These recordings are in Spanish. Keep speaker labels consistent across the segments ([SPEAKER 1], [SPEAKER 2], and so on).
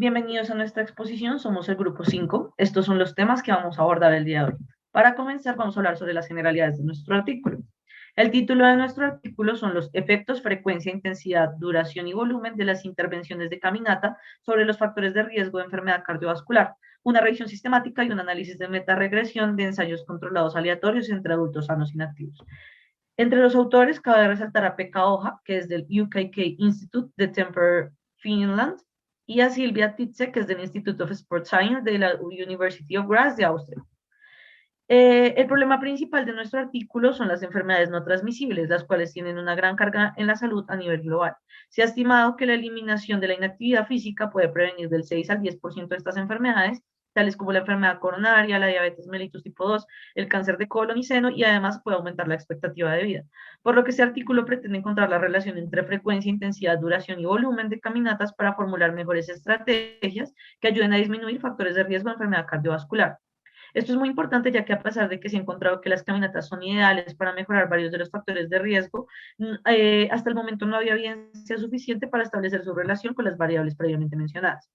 [SPEAKER 1] Bienvenidos a nuestra exposición, somos el grupo 5. Estos son los temas que vamos a abordar el día de hoy. Para comenzar, vamos a hablar sobre las generalidades de nuestro artículo. El título de nuestro artículo son los efectos, frecuencia, intensidad, duración y volumen de las intervenciones de caminata sobre los factores de riesgo de enfermedad cardiovascular, una revisión sistemática y un análisis de metaregresión de ensayos controlados aleatorios entre adultos sanos inactivos. Entre los autores cabe resaltar a Pekka Oja, que es del UKK Institute de Tampere, Finland, y a Silvia Titze, que es del Institute of Sports Science de la University of Graz de Austria. El problema principal de nuestro artículo son las enfermedades no transmisibles, las cuales tienen una gran carga en la salud a nivel global. Se ha estimado que la eliminación de la inactividad física puede prevenir del 6 al 10% de estas enfermedades, tales como la enfermedad coronaria, la diabetes mellitus tipo 2, el cáncer de colon y seno, y además puede aumentar la expectativa de vida. Por lo que este artículo pretende encontrar la relación entre frecuencia, intensidad, duración y volumen de caminatas para formular mejores estrategias que ayuden a disminuir factores de riesgo de enfermedad cardiovascular. Esto es muy importante ya que a pesar de que se ha encontrado que las caminatas son ideales para mejorar varios de los factores de riesgo, hasta el momento no había evidencia suficiente para establecer su relación con las variables previamente mencionadas.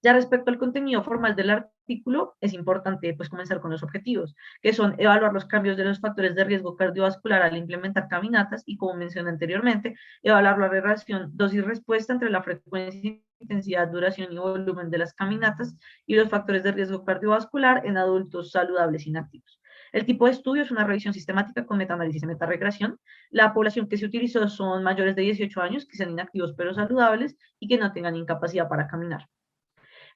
[SPEAKER 1] Ya respecto al contenido formal del artículo, es importante pues comenzar con los objetivos, que son evaluar los cambios de los factores de riesgo cardiovascular al implementar caminatas y, como mencioné anteriormente, evaluar la relación dosis-respuesta entre la frecuencia, intensidad, duración y volumen de las caminatas y los factores de riesgo cardiovascular en adultos saludables inactivos. El tipo de estudio es una revisión sistemática con metaanálisis y metaregresión. La población que se utilizó son mayores de 18 años, que sean inactivos pero saludables y que no tengan incapacidad para caminar.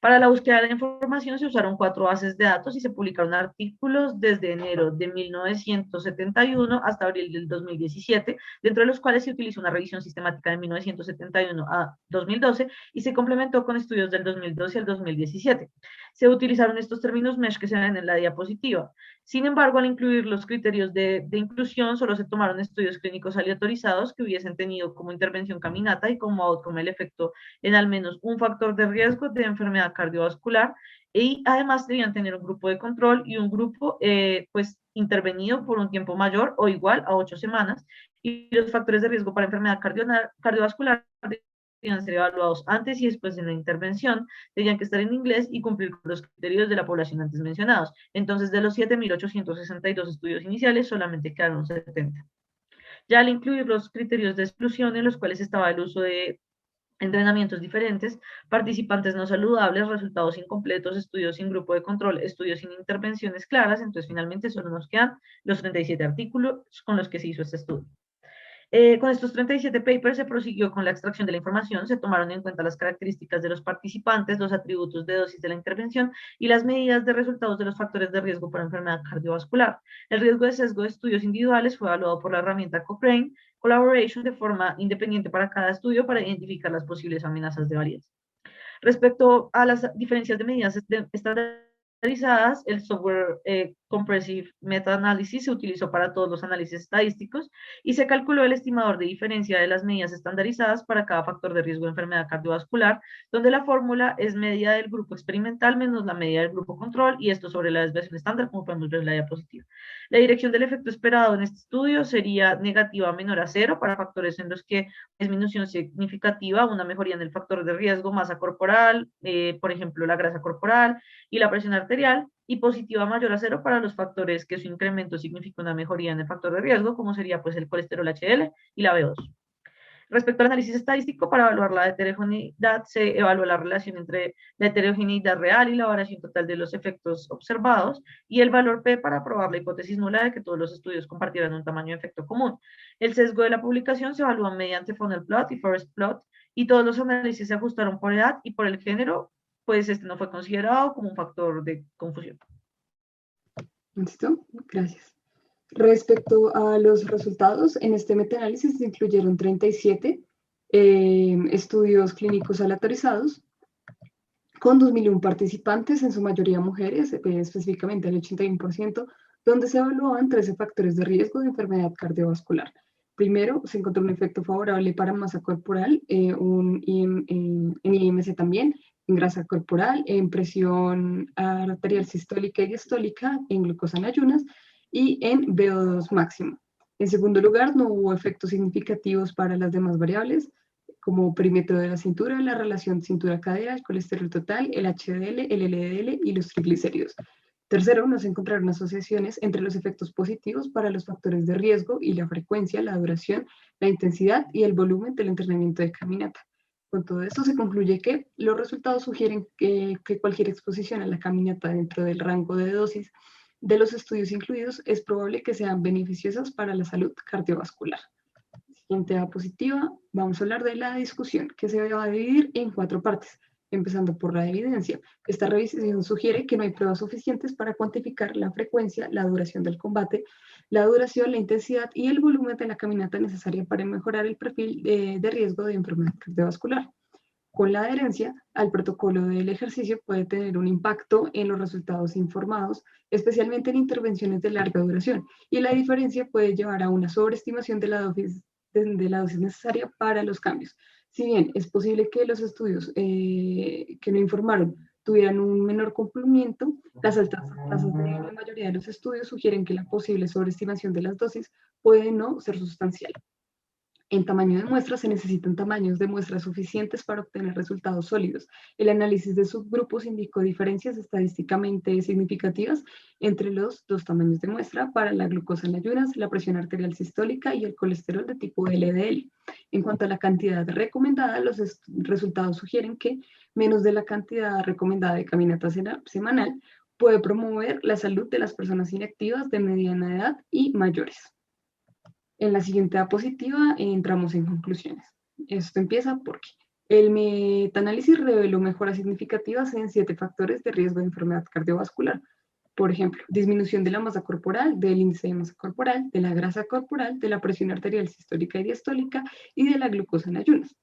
[SPEAKER 1] Para la búsqueda de la información se usaron 4 bases de datos y se publicaron artículos desde enero de 1971 hasta abril del 2017, dentro de los cuales se utilizó una revisión sistemática de 1971 a 2012 y se complementó con estudios del 2012 al 2017. Se utilizaron estos términos MESH que se ven en la diapositiva. Sin embargo, al incluir los criterios de inclusión, solo se tomaron estudios clínicos aleatorizados que hubiesen tenido como intervención caminata y como outcome el efecto en al menos un factor de riesgo de enfermedad cardiovascular y además debían tener un grupo de control y un grupo pues intervenido por un tiempo mayor o igual a 8 semanas y los factores de riesgo para enfermedad cardiovascular debían ser evaluados antes y después de la intervención, tenían que estar en inglés y cumplir con los criterios de la población antes mencionados. Entonces, de los 7.862 estudios iniciales, solamente quedaron 70. Ya al incluir los criterios de exclusión en los cuales estaba el uso de entrenamientos diferentes, participantes no saludables, resultados incompletos, estudios sin grupo de control, estudios sin intervenciones claras, entonces finalmente solo nos quedan los 37 artículos con los que se hizo este estudio. Con estos 37 papers se prosiguió con la extracción de la información, se tomaron en cuenta las características de los participantes, los atributos de dosis de la intervención y las medidas de resultados de los factores de riesgo para enfermedad cardiovascular. El riesgo de sesgo de estudios individuales fue evaluado por la herramienta Cochrane Collaboration de forma independiente para cada estudio para identificar las posibles amenazas de variedad. Respecto a las diferencias de medidas estandarizadas, el software Compressive Meta-Analysis se utilizó para todos los análisis estadísticos y se calculó el estimador de diferencia de las medidas estandarizadas para cada factor de riesgo de enfermedad cardiovascular, donde la fórmula es media del grupo experimental menos la media del grupo control y esto sobre la desviación estándar, como podemos ver en la diapositiva. La dirección del efecto esperado en este estudio sería negativa menor a 0 para factores en los que disminución significativa, una mejoría en el factor de riesgo, masa corporal, por ejemplo, la grasa corporal y la presión arterial, y positiva mayor a 0 para los factores que su incremento significa una mejoría en el factor de riesgo, como sería pues el colesterol HDL y la B2. Respecto al análisis estadístico, para evaluar la heterogeneidad, se evalúa la relación entre la heterogeneidad real y la variación total de los efectos observados, y el valor P para probar la hipótesis nula de que todos los estudios compartieran un tamaño de efecto común. El sesgo de la publicación se evalúa mediante funnel plot y forest plot, y todos los análisis se ajustaron por edad y por el género, pues este no fue considerado como un factor de confusión.
[SPEAKER 2] ¿Listo? Gracias. Respecto a los resultados, en este metaanálisis se incluyeron 37 estudios clínicos aleatorizados con 2.001 participantes, en su mayoría mujeres, específicamente el 81%, donde se evaluaban 13 factores de riesgo de enfermedad cardiovascular. Primero, se encontró un efecto favorable para masa corporal, en IMC también, en grasa corporal, en presión arterial sistólica y diastólica, en glucosa en ayunas y en VO2 máximo. En segundo lugar, no hubo efectos significativos para las demás variables, como perímetro de la cintura, la relación cintura-cadera, el colesterol total, el HDL, el LDL y los triglicéridos. Tercero, no se encontraron asociaciones entre los efectos positivos para los factores de riesgo y la frecuencia, la duración, la intensidad y el volumen del entrenamiento de caminata. Con todo esto se concluye que los resultados sugieren que cualquier exposición a la caminata dentro del rango de dosis de los estudios incluidos es probable que sean beneficiosas para la salud cardiovascular. Siguiente diapositiva, vamos a hablar de la discusión, que se va a dividir en 4 partes, empezando por la evidencia. Esta revisión sugiere que no hay pruebas suficientes para cuantificar la frecuencia, la duración del combate, la duración, la intensidad y el volumen de la caminata necesaria para mejorar el perfil de riesgo de enfermedad cardiovascular. Con la adherencia al protocolo del ejercicio puede tener un impacto en los resultados informados, especialmente en intervenciones de larga duración, y la diferencia puede llevar a una sobreestimación de la dosis necesaria para los cambios. Si bien es posible que los estudios que no informaron tuvieran un menor cumplimiento, las altas tasas de la mayoría de los estudios sugieren que la posible sobreestimación de las dosis puede no ser sustancial. En tamaño de muestra se necesitan tamaños de muestra suficientes para obtener resultados sólidos. El análisis de subgrupos indicó diferencias estadísticamente significativas entre los 2 tamaños de muestra para la glucosa en ayunas, la presión arterial sistólica y el colesterol de tipo LDL. En cuanto a la cantidad recomendada, los resultados sugieren que menos de la cantidad recomendada de caminata semanal puede promover la salud de las personas inactivas de mediana edad y mayores. En la siguiente diapositiva entramos en conclusiones. Esto empieza porque el metaanálisis reveló mejoras significativas en 7 factores de riesgo de enfermedad cardiovascular. Por ejemplo, disminución de la masa corporal, del índice de masa corporal, de la grasa corporal, de la presión arterial sistólica y diastólica y de la glucosa en ayunas.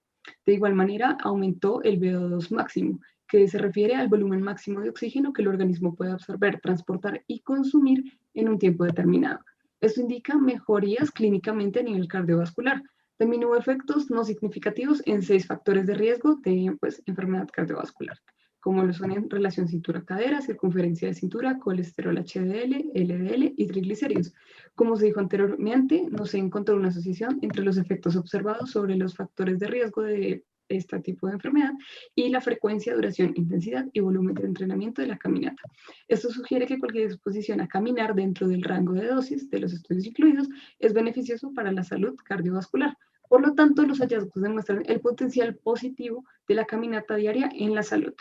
[SPEAKER 2] De igual manera, aumentó el VO2 máximo, que se refiere al volumen máximo de oxígeno que el organismo puede absorber, transportar y consumir en un tiempo determinado. Esto indica mejorías clínicamente a nivel cardiovascular. También hubo efectos no significativos en 6 factores de riesgo de enfermedad cardiovascular, como lo son en relación cintura-cadera, circunferencia de cintura, colesterol HDL, LDL y triglicéridos. Como se dijo anteriormente, no se encontró una asociación entre los efectos observados sobre los factores de riesgo de este tipo de enfermedad y la frecuencia, duración, intensidad y volumen de entrenamiento de la caminata. Esto sugiere que cualquier exposición a caminar dentro del rango de dosis de los estudios incluidos es beneficioso para la salud cardiovascular. Por lo tanto, los hallazgos demuestran el potencial positivo de la caminata diaria en la salud.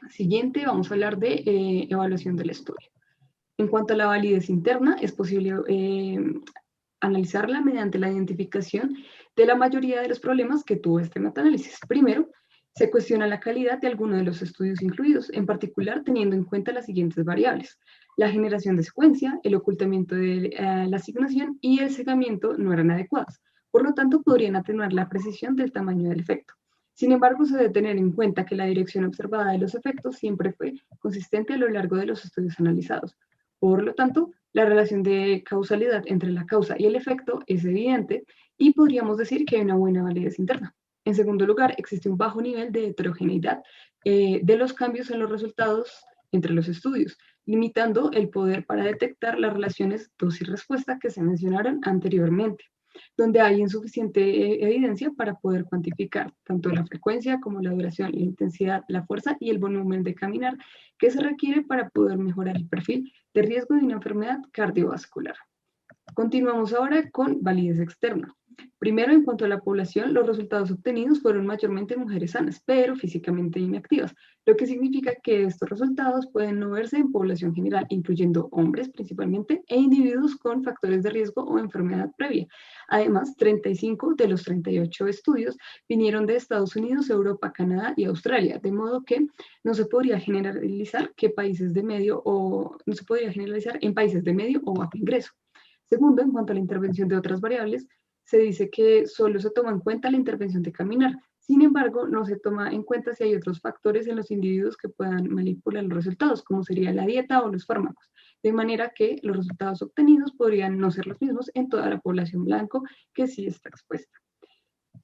[SPEAKER 2] Siguiente, vamos a hablar de evaluación del estudio. En cuanto a la validez interna, es posible analizarla mediante la identificación de la mayoría de los problemas que tuvo este metaanálisis. Primero, se cuestiona la calidad de alguno de los estudios incluidos, en particular teniendo en cuenta las siguientes variables: la generación de secuencia, el ocultamiento de la asignación y el segmento no eran adecuados. Por lo tanto, podrían atenuar la precisión del tamaño del efecto. Sin embargo, se debe tener en cuenta que la dirección observada de los efectos siempre fue consistente a lo largo de los estudios analizados. Por lo tanto, la relación de causalidad entre la causa y el efecto es evidente y podríamos decir que hay una buena validez interna. En segundo lugar, existe un bajo nivel de heterogeneidad de los cambios en los resultados entre los estudios, limitando el poder para detectar las relaciones dosis-respuesta que se mencionaron anteriormente, donde hay insuficiente evidencia para poder cuantificar tanto la frecuencia como la duración, la intensidad, la fuerza y el volumen de caminar que se requiere para poder mejorar el perfil de riesgo de una enfermedad cardiovascular. Continuamos ahora con validez externa. Primero, en cuanto a la población, los resultados obtenidos fueron mayormente en mujeres sanas, pero físicamente inactivas, lo que significa que estos resultados pueden no verse en población general, incluyendo hombres principalmente e individuos con factores de riesgo o enfermedad previa. Además, 35 de los 38 estudios vinieron de Estados Unidos, Europa, Canadá y Australia, de modo que no se podría generalizar que países de medio o no se podría generalizar en países de medio o bajo ingreso. Segundo, en cuanto a la intervención de otras variables, se dice que solo se toma en cuenta la intervención de caminar. Sin embargo, no se toma en cuenta si hay otros factores en los individuos que puedan manipular los resultados, como sería la dieta o los fármacos, de manera que los resultados obtenidos podrían no ser los mismos en toda la población blanco que sí está expuesta.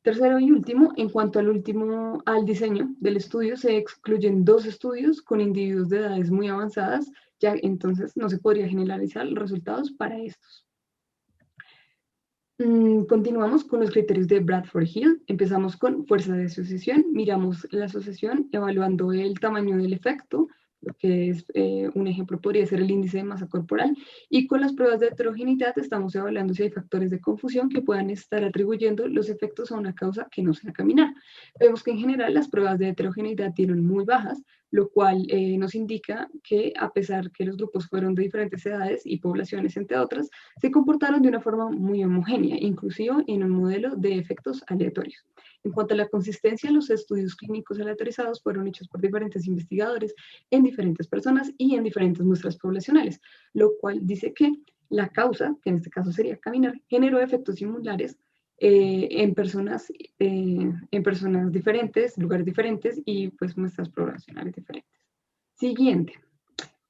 [SPEAKER 2] Tercero y último, en cuanto al diseño del estudio, se excluyen 2 estudios con individuos de edades muy avanzadas, ya entonces no se podría generalizar los resultados para estos. Continuamos con los criterios de Bradford-Hill. Empezamos con fuerza de asociación. Miramos la asociación evaluando el tamaño del efecto, lo que es un ejemplo podría ser el índice de masa corporal. Y con las pruebas de heterogeneidad estamos evaluando si hay factores de confusión que puedan estar atribuyendo los efectos a una causa que no sea caminar. Vemos que en general las pruebas de heterogeneidad tienen muy bajas, lo cual nos indica que a pesar que los grupos fueron de diferentes edades y poblaciones, entre otras, se comportaron de una forma muy homogénea, inclusive en un modelo de efectos aleatorios. En cuanto a la consistencia, los estudios clínicos aleatorizados fueron hechos por diferentes investigadores en diferentes personas y en diferentes muestras poblacionales, lo cual dice que la causa, que en este caso sería caminar, generó efectos similares en personas diferentes, lugares diferentes y pues muestras poblacionales diferentes. Siguiente.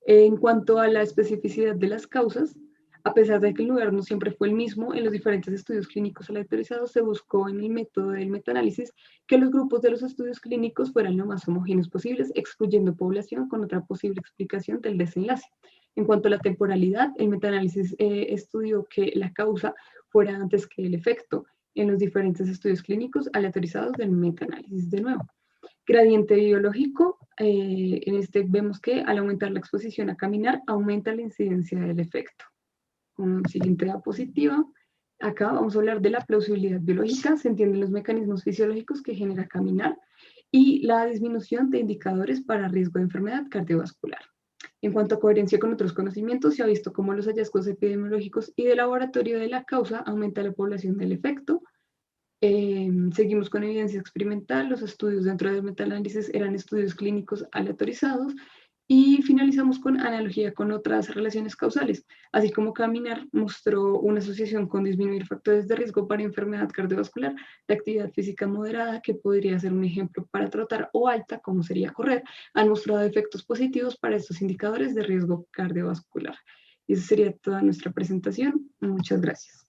[SPEAKER 2] En cuanto a la especificidad de las causas, a pesar de que el lugar no siempre fue el mismo, en los diferentes estudios clínicos aleatorizados se buscó en el método del metaanálisis que los grupos de los estudios clínicos fueran lo más homogéneos posibles, excluyendo población con otra posible explicación del desenlace. En cuanto a la temporalidad, el metaanálisis estudió que la causa fuera antes que el efecto en los diferentes estudios clínicos aleatorizados del metaanálisis de nuevo. Gradiente biológico, en este vemos que al aumentar la exposición a caminar, aumenta la incidencia del efecto. Siguiente diapositiva. Acá vamos a hablar de la plausibilidad biológica, se entienden los mecanismos fisiológicos que genera caminar y la disminución de indicadores para riesgo de enfermedad cardiovascular. En cuanto a coherencia con otros conocimientos, se ha visto cómo los hallazgos epidemiológicos y de laboratorio de la causa aumenta la población del efecto. Seguimos con evidencia experimental, los estudios dentro del metaanálisis eran estudios clínicos aleatorizados y finalizamos con analogía con otras relaciones causales, así como caminar mostró una asociación con disminuir factores de riesgo para enfermedad cardiovascular, de actividad física moderada, que podría ser un ejemplo para trotar, o alta, como sería correr, han mostrado efectos positivos para estos indicadores de riesgo cardiovascular. Y esa sería toda nuestra presentación. Muchas gracias.